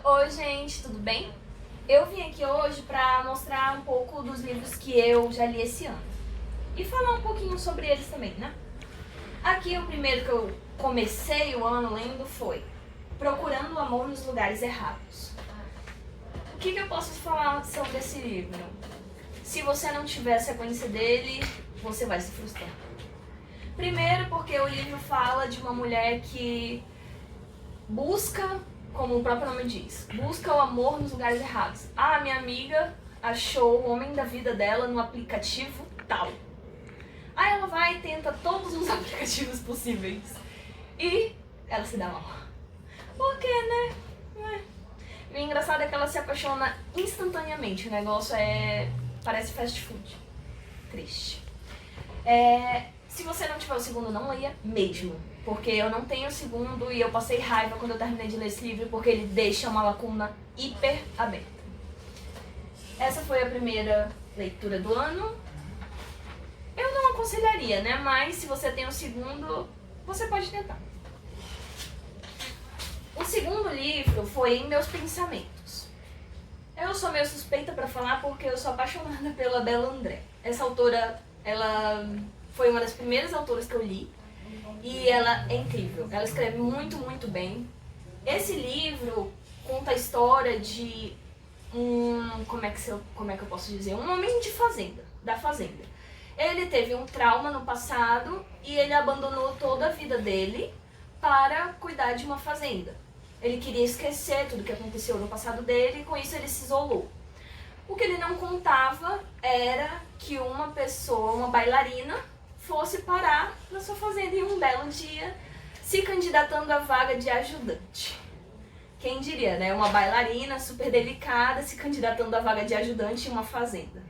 Oi, gente, tudo bem? Eu vim aqui hoje para mostrar um pouco dos livros que eu já li esse ano e falar um pouquinho sobre eles também, né? Aqui o primeiro que eu comecei o ano lendo foi Procurando o Amor nos Lugares Errados. O que eu posso falar sobre esse livro? Se você não tiver a sequência dele, você vai se frustrar. Primeiro porque o livro fala de uma mulher que busca, como o próprio nome diz, busca o amor nos lugares errados. Ah, minha amiga achou o homem da vida dela no aplicativo tal. Aí ela vai e tenta todos os aplicativos possíveis. E ela se dá mal. Por quê, né? O engraçado é que ela se apaixona instantaneamente. O negócio parece fast food. Triste. Se você não tiver o segundo, não leia mesmo. Porque eu não tenho o segundo e eu passei raiva quando eu terminei de ler esse livro, porque ele deixa uma lacuna hiper aberta. Essa foi a primeira leitura do ano. Eu não aconselharia, né? Mas se você tem o segundo, você pode tentar. O segundo livro foi Em Meus Pensamentos. Eu sou meio suspeita pra falar porque eu sou apaixonada pela Bella André. Essa autora, ela foi uma das primeiras autoras que eu li e ela é incrível. Ela escreve muito, muito bem. Esse livro conta a história de como é que eu posso dizer? Um homem de fazenda, da fazenda. Ele teve um trauma no passado e ele abandonou toda a vida dele para cuidar de uma fazenda. Ele queria esquecer tudo que aconteceu no passado dele e com isso ele se isolou. O que ele não contava era que uma pessoa, uma bailarina, fosse parar na sua fazenda em um belo dia, se candidatando à vaga de ajudante. Quem diria, né? Uma bailarina super delicada se candidatando à vaga de ajudante em uma fazenda.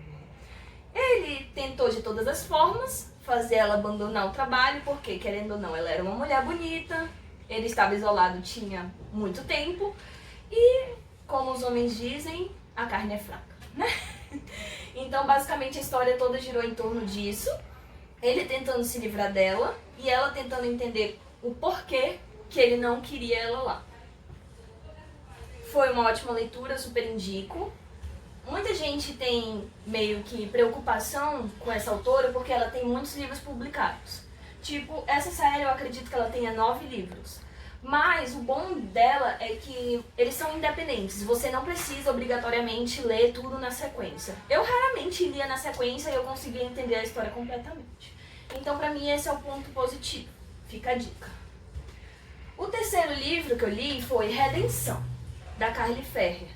Ele tentou de todas as formas fazer ela abandonar o trabalho, porque, querendo ou não, ela era uma mulher bonita, ele estava isolado tinha muito tempo, e, como os homens dizem, a carne é fraca, né? Então, basicamente, a história toda girou em torno disso, ele tentando se livrar dela, e ela tentando entender o porquê que ele não queria ela lá. Foi uma ótima leitura, super indico. Muita gente tem meio que preocupação com essa autora porque ela tem muitos livros publicados. Tipo, essa série eu acredito que ela tenha 9 livros. Mas o bom dela é que eles são independentes. Você não precisa obrigatoriamente ler tudo na sequência. Eu raramente lia na sequência e eu conseguia entender a história completamente. Então, pra mim, esse é o ponto positivo. Fica a dica. O terceiro livro que eu li foi Redenção, da Carly Ferrer.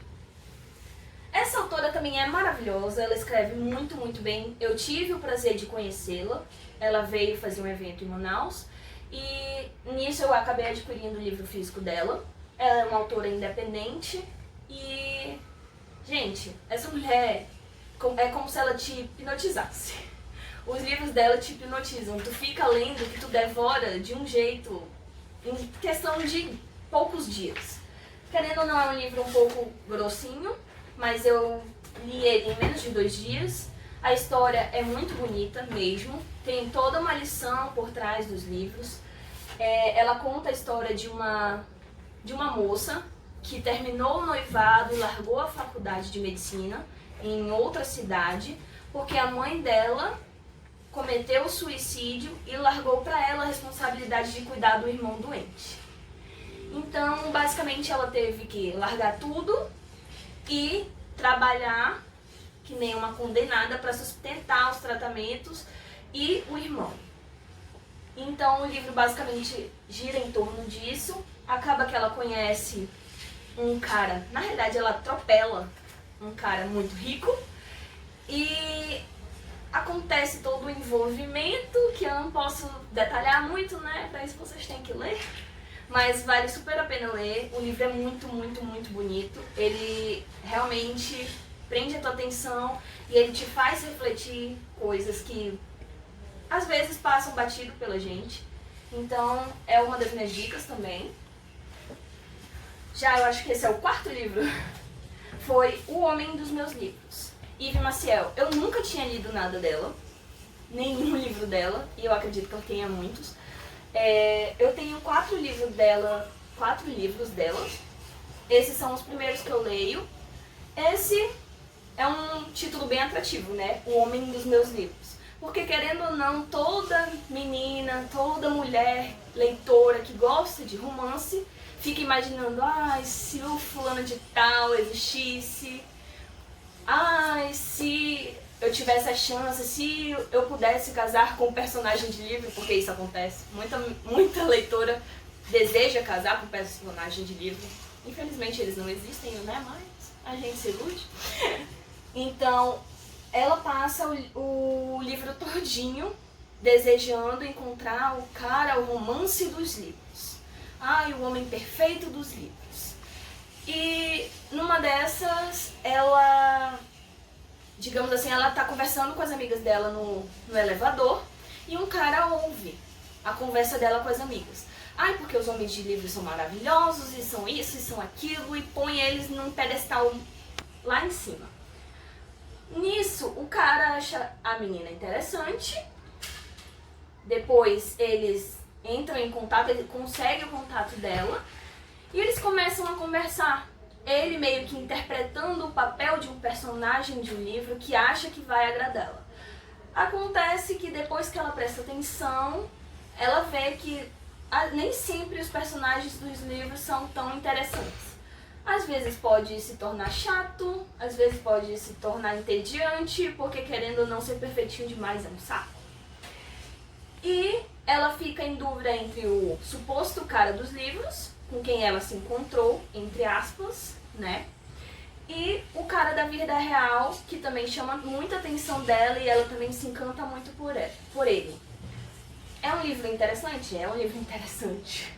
Essa autora também é maravilhosa, ela escreve muito, muito bem. Eu tive o prazer de conhecê-la, ela veio fazer um evento em Manaus e nisso eu acabei adquirindo o livro físico dela. Ela é uma autora independente e, gente, essa mulher é como se ela te hipnotizasse. Os livros dela te hipnotizam, tu fica lendo que tu devora de um jeito em questão de poucos dias. Querendo ou não, é um livro um pouco grossinho, mas eu li ele em menos de 2 dias. A história é muito bonita mesmo, tem toda uma lição por trás dos livros. Ela conta a história de uma moça que terminou o noivado e largou a faculdade de medicina em outra cidade, porque a mãe dela cometeu suicídio e largou para ela a responsabilidade de cuidar do irmão doente. Então, basicamente, ela teve que largar tudo e trabalhar que nem uma condenada para sustentar os tratamentos e o irmão. Então o livro basicamente gira em torno disso. Acaba que ela conhece um cara, na realidade ela atropela um cara muito rico e acontece todo o envolvimento que eu não posso detalhar muito, né? Para isso vocês têm que ler. Mas vale super a pena ler, o livro é muito, muito, muito bonito. Ele realmente prende a tua atenção e ele te faz refletir coisas que às vezes passam batido pela gente. Então é uma das minhas dicas também. Já eu acho que esse é o 4º livro. Foi O Homem dos Meus Livros. Yves Maciel, eu nunca tinha lido nada dela, nenhum livro dela, e eu acredito que eu tenha muitos. Eu tenho 4 livros dela, esses são os primeiros que eu leio. Esse é um título bem atrativo, né? O Homem dos Meus Livros. Porque, querendo ou não, toda menina, toda mulher leitora que gosta de romance fica imaginando, se o fulano de tal existisse, se eu tivesse a chance, se eu pudesse casar com um personagem de livro, porque isso acontece. Muita leitora deseja casar com um personagem de livro. Infelizmente eles não existem, né? Mas a gente se ilude. Então, ela passa o livro todinho desejando encontrar o romance dos livros. O homem perfeito dos livros. E numa dessas, ela, digamos assim, ela tá conversando com as amigas dela no elevador e um cara ouve a conversa dela com as amigas. Porque os homens de livros são maravilhosos, e são isso, e são aquilo, e põe eles num pedestal lá em cima. Nisso, o cara acha a menina interessante, depois eles entram em contato, ele consegue o contato dela, e eles começam a conversar. Ele meio que interpretando o papel de um personagem de um livro que acha que vai agradá-la. Acontece que depois que ela presta atenção, ela vê que nem sempre os personagens dos livros são tão interessantes. Às vezes pode se tornar chato, às vezes pode se tornar entediante, porque querendo ou não ser perfeitinho demais é um saco. E ela fica em dúvida entre o suposto cara dos livros, com quem ela se encontrou, entre aspas, né? E o cara da vida real, que também chama muita atenção dela e ela também se encanta muito por ele. É um livro interessante? É um livro interessante.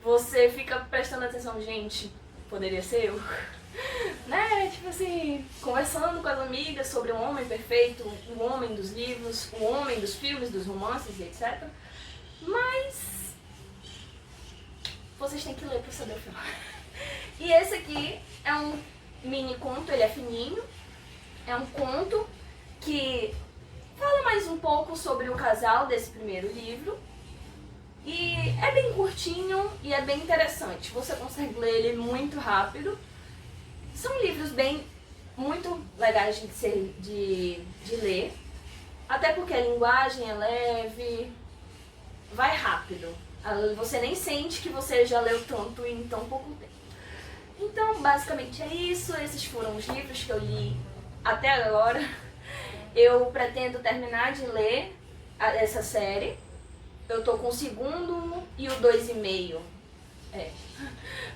Você fica prestando atenção, gente, poderia ser eu, né? Tipo assim, conversando com as amigas sobre o homem perfeito, o homem dos livros, o homem dos filmes, dos romances e etc. Mas vocês têm que ler pra saber o final. E esse aqui é um mini conto, ele é fininho, é um conto que fala mais um pouco sobre o casal desse primeiro livro. E é bem curtinho e é bem interessante. Você consegue ler ele muito rápido. São livros muito legais de ler. Até porque a linguagem é leve, vai rápido. Você nem sente que você já leu tanto em tão pouco tempo. Então, basicamente é isso. Esses foram os livros que eu li até agora. Eu pretendo terminar de ler essa série. Eu tô com o segundo e o 2,5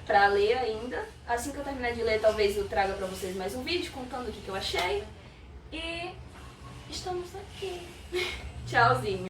pra ler ainda. Assim que eu terminar de ler, talvez eu traga pra vocês mais um vídeo contando o que eu achei. E estamos aqui. Tchauzinho.